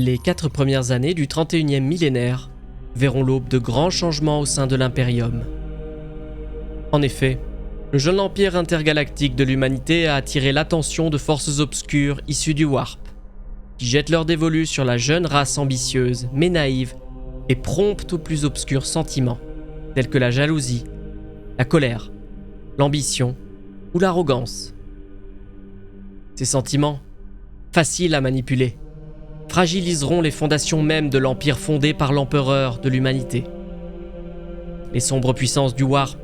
Les 4 premières années du 31e millénaire verront l'aube de grands changements au sein de l'Imperium. En effet, le jeune empire intergalactique de l'humanité a attiré l'attention de forces obscures issues du Warp, qui jettent leur dévolu sur la jeune race ambitieuse, mais naïve, et prompte aux plus obscurs sentiments, tels que la jalousie, la colère, l'ambition ou l'arrogance. Ces sentiments, faciles à manipuler, fragiliseront les fondations mêmes de l'empire fondé par l'empereur de l'humanité. Les sombres puissances du Warp,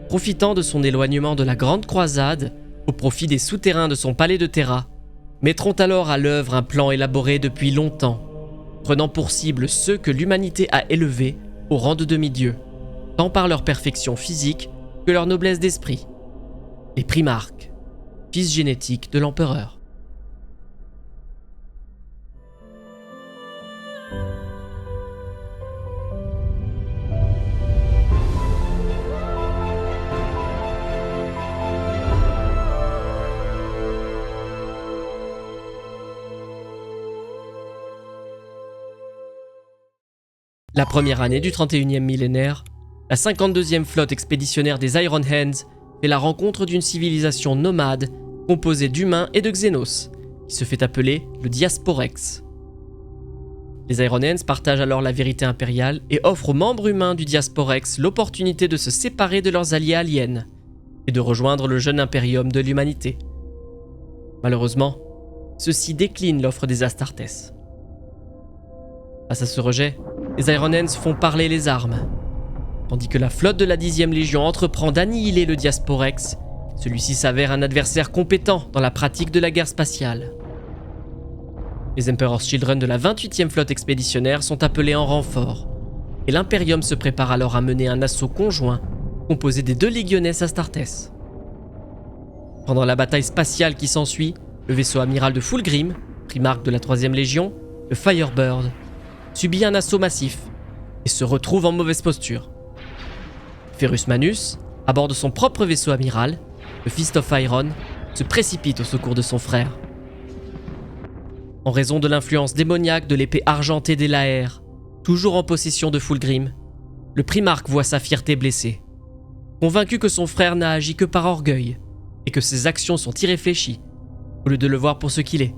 profitant de son éloignement de la Grande Croisade au profit des souterrains de son palais de Terra, mettront alors à l'œuvre un plan élaboré depuis longtemps, prenant pour cible ceux que l'humanité a élevés au rang de demi-dieux, tant par leur perfection physique que leur noblesse d'esprit. Les Primarques, fils génétiques de l'empereur. La première année du 31e millénaire, la 52e flotte expéditionnaire des Iron Hands fait la rencontre d'une civilisation nomade composée d'humains et de Xénos, qui se fait appeler le Diasporex. Les Iron Hands partagent alors la vérité impériale et offrent aux membres humains du Diasporex l'opportunité de se séparer de leurs alliés aliens et de rejoindre le jeune Imperium de l'humanité. Malheureusement, ceux-ci déclinent l'offre des Astartes. Face à ce rejet, les Iron Hands font parler les armes. Tandis que la flotte de la 10e Légion entreprend d'annihiler le Diasporex, celui-ci s'avère un adversaire compétent dans la pratique de la guerre spatiale. Les Emperor's Children de la 28e flotte expéditionnaire sont appelés en renfort, et l'Imperium se prépare alors à mener un assaut conjoint composé des 2 Legiones Astartes. Pendant la bataille spatiale qui s'ensuit, le vaisseau amiral de Fulgrim, primarque de la 3e Légion, le Firebird, subit un assaut massif et se retrouve en mauvaise posture. Ferrus Manus, à bord de son propre vaisseau amiral, le Fist of Iron, se précipite au secours de son frère. En raison de l'influence démoniaque de l'épée argentée d'Elaer, toujours en possession de Fulgrim, le primarque voit sa fierté blessée. Convaincu que son frère n'a agi que par orgueil et que ses actions sont irréfléchies, au lieu de le voir pour ce qu'il est,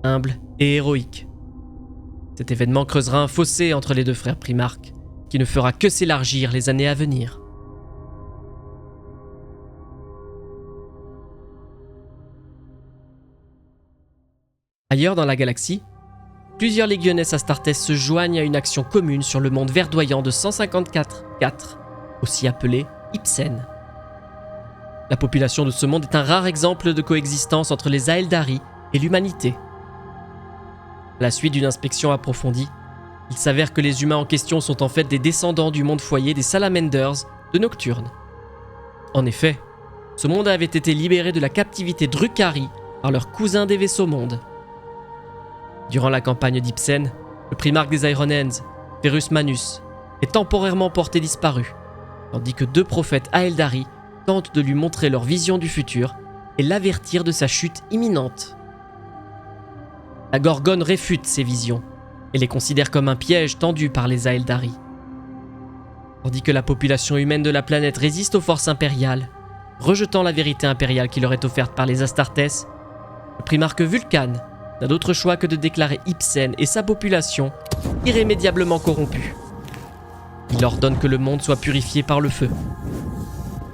humble et héroïque. Cet événement creusera un fossé entre les 2 frères primarques, qui ne fera que s'élargir les années à venir. Ailleurs dans la galaxie, plusieurs Legiones Astartes se joignent à une action commune sur le monde verdoyant de 154-4, aussi appelé Ipsen. La population de ce monde est un rare exemple de coexistence entre les Aeldari et l'humanité. À la suite d'une inspection approfondie, il s'avère que les humains en question sont en fait des descendants du monde foyer des Salamanders de Nocturne. En effet, ce monde avait été libéré de la captivité Drukhari par leurs cousins des vaisseaux mondes. Durant la campagne d'Ipsen, le primarque des Iron Hands, Ferrus Manus, est temporairement porté disparu, tandis que 2 prophètes Aeldari tentent de lui montrer leur vision du futur et l'avertir de sa chute imminente. La Gorgone réfute ces visions et les considère comme un piège tendu par les Aeldari. Tandis que la population humaine de la planète résiste aux forces impériales, rejetant la vérité impériale qui leur est offerte par les Astartes, le primarque Vulcan n'a d'autre choix que de déclarer Ipsen et sa population irrémédiablement corrompus. Il ordonne que le monde soit purifié par le feu.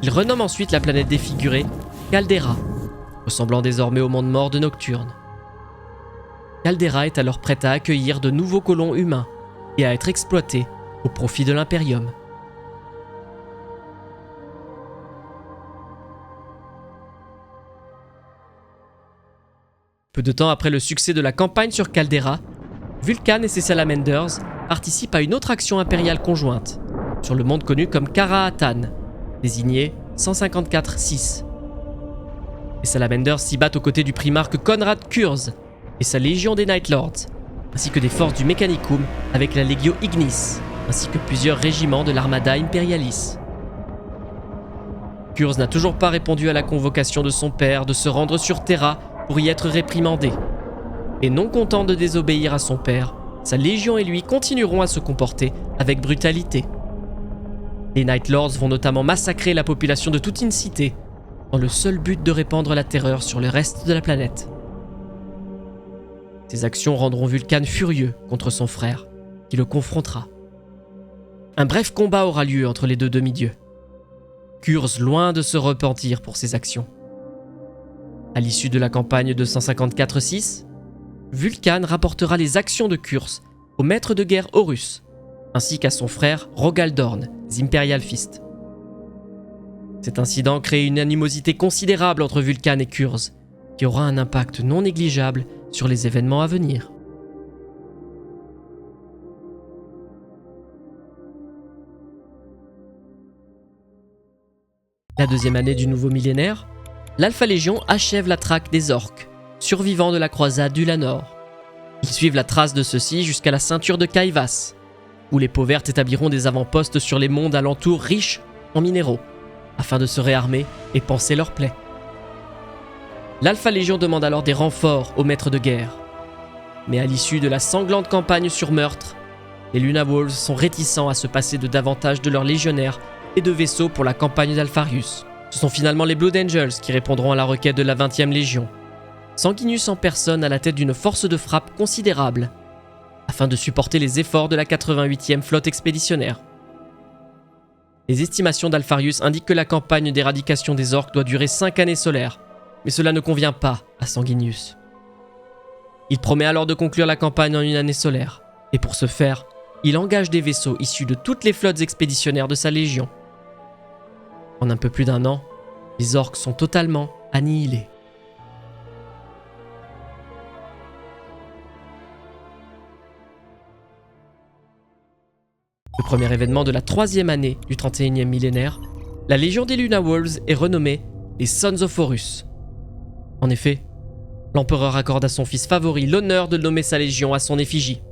Il renomme ensuite la planète défigurée Caldera, ressemblant désormais au monde mort de Nocturne. Caldera est alors prête à accueillir de nouveaux colons humains et à être exploités au profit de l'Imperium. Peu de temps après le succès de la campagne sur Caldera, Vulcan et ses Salamanders participent à une autre action impériale conjointe, sur le monde connu comme Kara-Atan, désigné 154-6. Les Salamanders s'y battent aux côtés du primarque Konrad Kurz et sa légion des Night Lords, ainsi que des forces du Mechanicum avec la Legio Ignis, ainsi que plusieurs régiments de l'Armada Imperialis. Kurz n'a toujours pas répondu à la convocation de son père de se rendre sur Terra pour y être réprimandé. Et non content de désobéir à son père, sa légion et lui continueront à se comporter avec brutalité. Les Night Lords vont notamment massacrer la population de toute une cité, dans le seul but de répandre la terreur sur le reste de la planète. Ces actions rendront Vulcan furieux contre son frère, qui le confrontera. Un bref combat aura lieu entre les deux demi-dieux. Curse loin de se repentir pour ses actions. À l'issue de la campagne de 154-6, Vulcan rapportera les actions de Curse au maître de guerre Horus, ainsi qu'à son frère Rogaldorn, Imperial Fist. Cet incident crée une animosité considérable entre Vulcan et Curse, qui aura un impact non négligeable sur les événements à venir. La deuxième année du nouveau millénaire, l'Alpha Légion achève la traque des orques, survivants de la croisade d'Ulanor. Ils suivent la trace de ceux-ci jusqu'à la ceinture de Kaivas, où les peaux vertes établiront des avant-postes sur les mondes alentours riches en minéraux, afin de se réarmer et panser leurs plaies. L'Alpha Légion demande alors des renforts au maître de guerre. Mais à l'issue de la sanglante campagne sur meurtre, les Luna Wolves sont réticents à se passer de davantage de leurs légionnaires et de vaisseaux pour la campagne d'Alpharius. Ce sont finalement les Blood Angels qui répondront à la requête de la 20e Légion. Sanguinius en personne à la tête d'une force de frappe considérable, afin de supporter les efforts de la 88e flotte expéditionnaire. Les estimations d'Alpharius indiquent que la campagne d'éradication des orques doit durer 5 années solaires, mais cela ne convient pas à Sanguinius. Il promet alors de conclure la campagne en une année solaire, et pour ce faire, il engage des vaisseaux issus de toutes les flottes expéditionnaires de sa légion. En un peu plus d'1 an, les orques sont totalement annihilés. Le premier événement de la 3e année du 31e millénaire, la Légion des Luna Wolves est renommée les Sons of Horus. En effet, l'empereur accorde à son fils favori l'honneur de nommer sa légion à son effigie.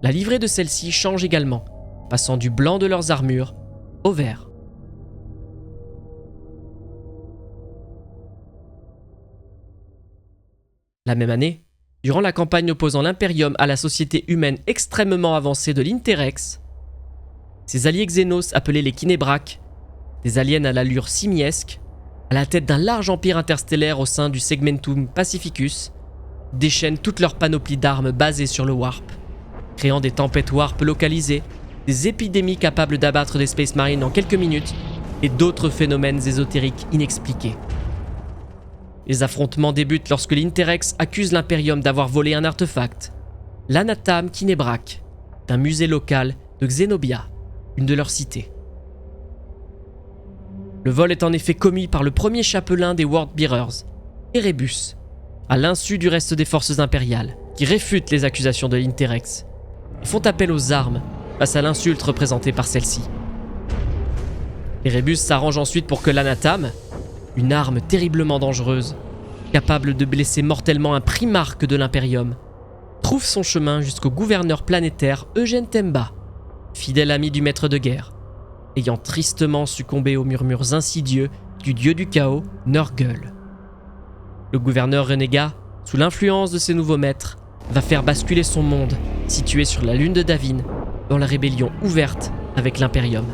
La livrée de celle-ci change également, passant du blanc de leurs armures au vert. La même année, durant la campagne opposant l'Imperium à la société humaine extrêmement avancée de l'Interex, ses alliés Xenos appelés les Kinébraques, des aliens à l'allure simiesque, à la tête d'un large empire interstellaire au sein du Segmentum Pacificus, déchaînent toute leur panoplie d'armes basées sur le warp, créant des tempêtes warp localisées, des épidémies capables d'abattre des Space Marines en quelques minutes et d'autres phénomènes ésotériques inexpliqués. Les affrontements débutent lorsque l'Interex accuse l'Imperium d'avoir volé un artefact, l'Anathame Kinébraque, d'un musée local de Xenobia, une de leurs cités. Le vol est en effet commis par le premier chapelain des Worldbearers, Erebus, à l'insu du reste des forces impériales, qui réfutent les accusations de l'Interex et font appel aux armes face à l'insulte représentée par celle-ci. Erebus s'arrange ensuite pour que l'Anathame, une arme terriblement dangereuse, capable de blesser mortellement un primarque de l'Imperium, trouve son chemin jusqu'au gouverneur planétaire Eugène Temba, fidèle ami du maître de guerre, ayant tristement succombé aux murmures insidieux du dieu du chaos, Nurgle. Le gouverneur renégat, sous l'influence de ses nouveaux maîtres, va faire basculer son monde, situé sur la lune de Davin, dans la rébellion ouverte avec l'Imperium.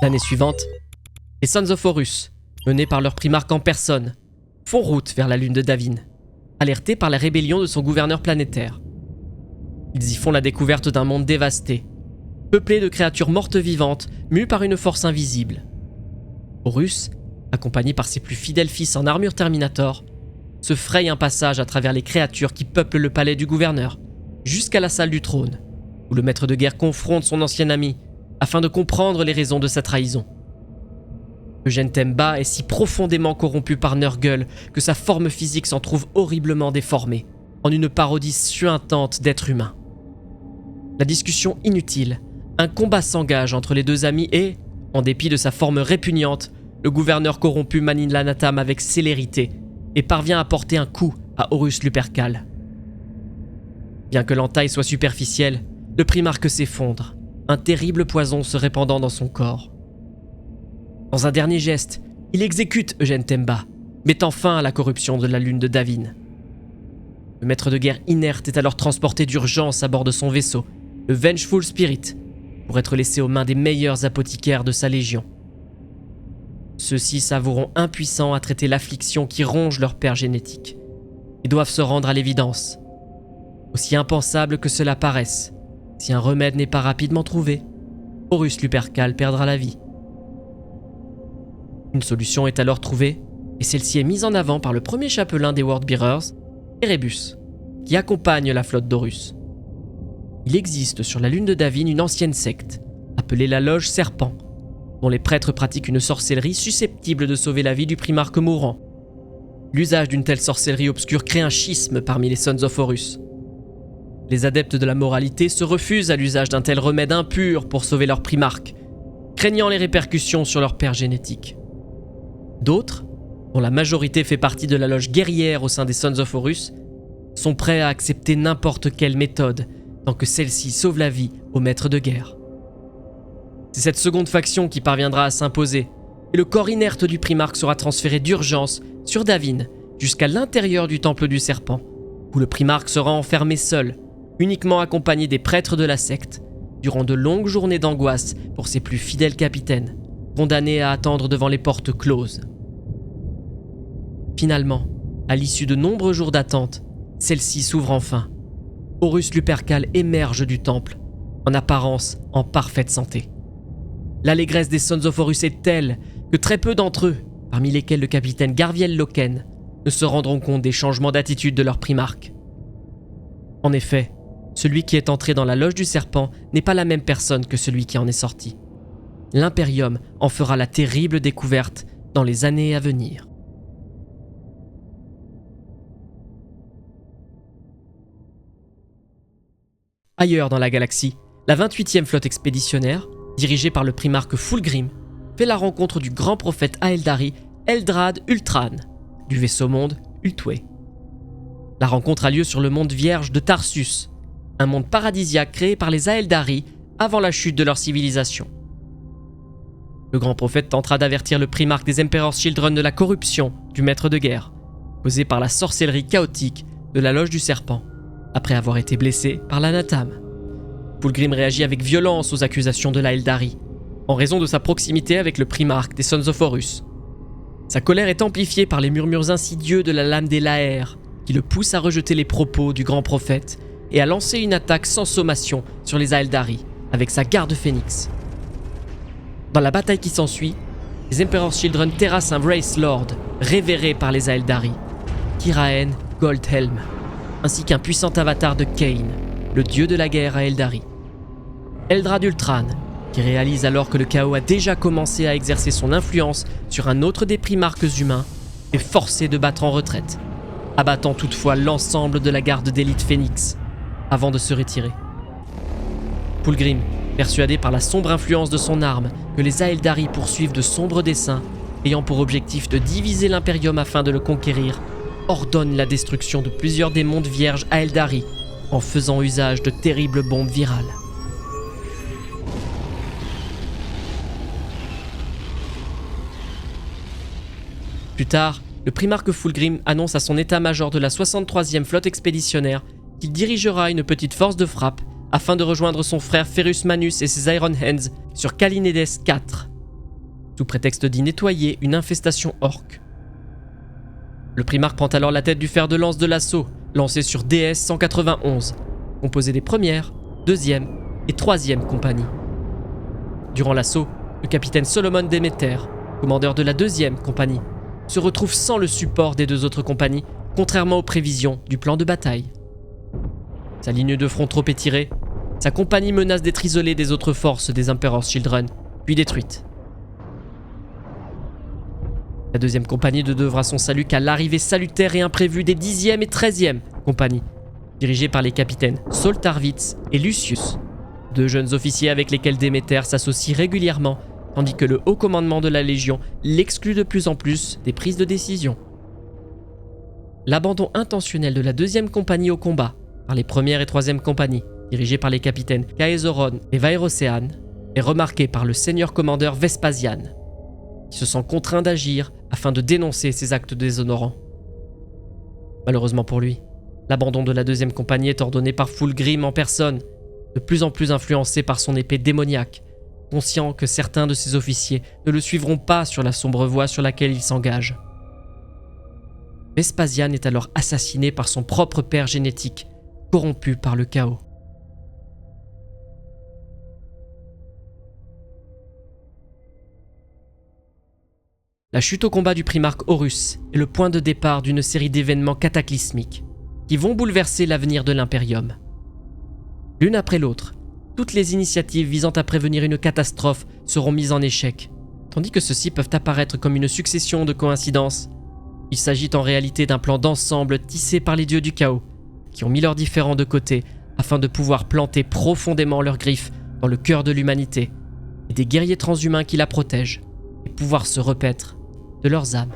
L'année suivante, les Sons of Horus, menés par leur primarque en personne, font route vers la lune de Davin, alertés par la rébellion de son gouverneur planétaire. Ils y font la découverte d'un monde dévasté, peuplé de créatures mortes vivantes, mues par une force invisible. Horus, accompagné par ses plus fidèles fils en armure Terminator, se fraye un passage à travers les créatures qui peuplent le palais du gouverneur, jusqu'à la salle du trône, où le maître de guerre confronte son ancien ami, afin de comprendre les raisons de sa trahison. Eugène Temba est si profondément corrompu par Nurgle que sa forme physique s'en trouve horriblement déformée, en une parodie suintante d'être humain. La discussion inutile, un combat s'engage entre les deux amis et, en dépit de sa forme répugnante, le gouverneur corrompu manie l'Anathame avec célérité et parvient à porter un coup à Horus Lupercal. Bien que l'entaille soit superficielle, le primarque s'effondre, un terrible poison se répandant dans son corps. Dans un dernier geste, il exécute Eugène Temba, mettant fin à la corruption de la lune de Davin. Le maître de guerre inerte est alors transporté d'urgence à bord de son vaisseau, le Vengeful Spirit, pour être laissé aux mains des meilleurs apothicaires de sa légion. Ceux-ci s'avoueront impuissants à traiter l'affliction qui ronge leur père génétique, et doivent se rendre à l'évidence. Aussi impensable que cela paraisse, si un remède n'est pas rapidement trouvé, Horus Lupercal perdra la vie. Une solution est alors trouvée, et celle-ci est mise en avant par le premier chapelain des Worldbearers, Erebus, qui accompagne la flotte d'Horus. Il existe sur la lune de Davin une ancienne secte, appelée la Loge Serpent, dont les prêtres pratiquent une sorcellerie susceptible de sauver la vie du primarque mourant. L'usage d'une telle sorcellerie obscure crée un schisme parmi les Sons of Horus. Les adeptes de la moralité se refusent à l'usage d'un tel remède impur pour sauver leur primarque, craignant les répercussions sur leur père génétique. D'autres, dont la majorité fait partie de la loge guerrière au sein des Sons of Horus, sont prêts à accepter n'importe quelle méthode tant que celle-ci sauve la vie au maître de guerre. C'est cette seconde faction qui parviendra à s'imposer, et le corps inerte du primarque sera transféré d'urgence sur Davin jusqu'à l'intérieur du temple du serpent, où le primarque sera enfermé seul, uniquement accompagné des prêtres de la secte, durant de longues journées d'angoisse pour ses plus fidèles capitaines, condamnés à attendre devant les portes closes. Finalement, à l'issue de nombreux jours d'attente, celle-ci s'ouvre enfin. Horus Lupercal émerge du temple, en apparence en parfaite santé. L'allégresse des Sons of Horus est telle que très peu d'entre eux, parmi lesquels le capitaine Garviel Loken, ne se rendront compte des changements d'attitude de leur primarque. En effet, celui qui est entré dans la loge du serpent n'est pas la même personne que celui qui en est sorti. L'Imperium en fera la terrible découverte dans les années à venir. Ailleurs dans la galaxie, la 28e flotte expéditionnaire, dirigée par le primarque Fulgrim, fait la rencontre du grand prophète Aeldari Eldrad Ultran, du vaisseau-monde Ultwé. La rencontre a lieu sur le monde vierge de Tarsus, un monde paradisiaque créé par les Aeldari avant la chute de leur civilisation. Le grand prophète tentera d'avertir le primarque des Emperor's Children de la corruption du maître de guerre, causée par la sorcellerie chaotique de la loge du serpent, après avoir été blessé par l'Anathame. Fulgrim réagit avec violence aux accusations de l'Aeldari, en raison de sa proximité avec le primarque des Sons of Horus. Sa colère est amplifiée par les murmures insidieux de la lame des Laer, qui le poussent à rejeter les propos du grand prophète et à lancer une attaque sans sommation sur les Aeldari, avec sa garde phénix. Dans la bataille qui s'ensuit, les Emperor's Children terrassent un Wraith Lord, révéré par les Aeldari, Kiraen Goldhelm, ainsi qu'un puissant avatar de Kane, le dieu de la guerre à Aeldari. Eldrad Ultran, qui réalise alors que le chaos a déjà commencé à exercer son influence sur un autre des primarques humains, est forcé de battre en retraite, abattant toutefois l'ensemble de la garde d'élite Phénix, avant de se retirer. Fulgrim, persuadé par la sombre influence de son arme que les Aeldari poursuivent de sombres desseins, ayant pour objectif de diviser l'Imperium afin de le conquérir, ordonne la destruction de plusieurs des mondes vierges Aeldari en faisant usage de terribles bombes virales. Plus tard, le primarque Fulgrim annonce à son état-major de la 63e flotte expéditionnaire qu'il dirigera une petite force de frappe afin de rejoindre son frère Ferrus Manus et ses Iron Hands sur Kalinides IV, sous prétexte d'y nettoyer une infestation orque. Le primarque prend alors la tête du fer de lance de l'assaut, lancé sur DS-191, composé des premières, deuxième et troisième compagnies. Durant l'assaut, le capitaine Solomon Demeter, commandeur de la deuxième compagnie, se retrouve sans le support des deux autres compagnies, contrairement aux prévisions du plan de bataille. Sa ligne de front trop étirée, sa compagnie menace d'être isolée des autres forces des Emperor's Children, puis détruite. La deuxième compagnie ne devra son salut qu'à l'arrivée salutaire et imprévue des 10e et 13e compagnies, dirigées par les capitaines Saul Tarvitz et Lucius, deux jeunes officiers avec lesquels Demeter s'associe régulièrement, tandis que le haut commandement de la Légion l'exclut de plus en plus des prises de décision. L'abandon intentionnel de la deuxième compagnie au combat par les premières et troisième compagnies, dirigées par les capitaines Caesoron et Vaerocean, est remarqué par le seigneur commandeur Vespasian. Il se sent contraint d'agir afin de dénoncer ces actes déshonorants. Malheureusement pour lui, l'abandon de la deuxième compagnie est ordonné par Fulgrim en personne, de plus en plus influencé par son épée démoniaque, conscient que certains de ses officiers ne le suivront pas sur la sombre voie sur laquelle il s'engage. Vespasian est alors assassiné par son propre père génétique, corrompu par le chaos. La chute au combat du primarque Horus est le point de départ d'une série d'événements cataclysmiques qui vont bouleverser l'avenir de l'Imperium. L'une après l'autre, toutes les initiatives visant à prévenir une catastrophe seront mises en échec, tandis que ceux-ci peuvent apparaître comme une succession de coïncidences. Il s'agit en réalité d'un plan d'ensemble tissé par les dieux du chaos, qui ont mis leurs différends de côté afin de pouvoir planter profondément leurs griffes dans le cœur de l'humanité, et des guerriers transhumains qui la protègent, et pouvoir se repaître de leurs âmes.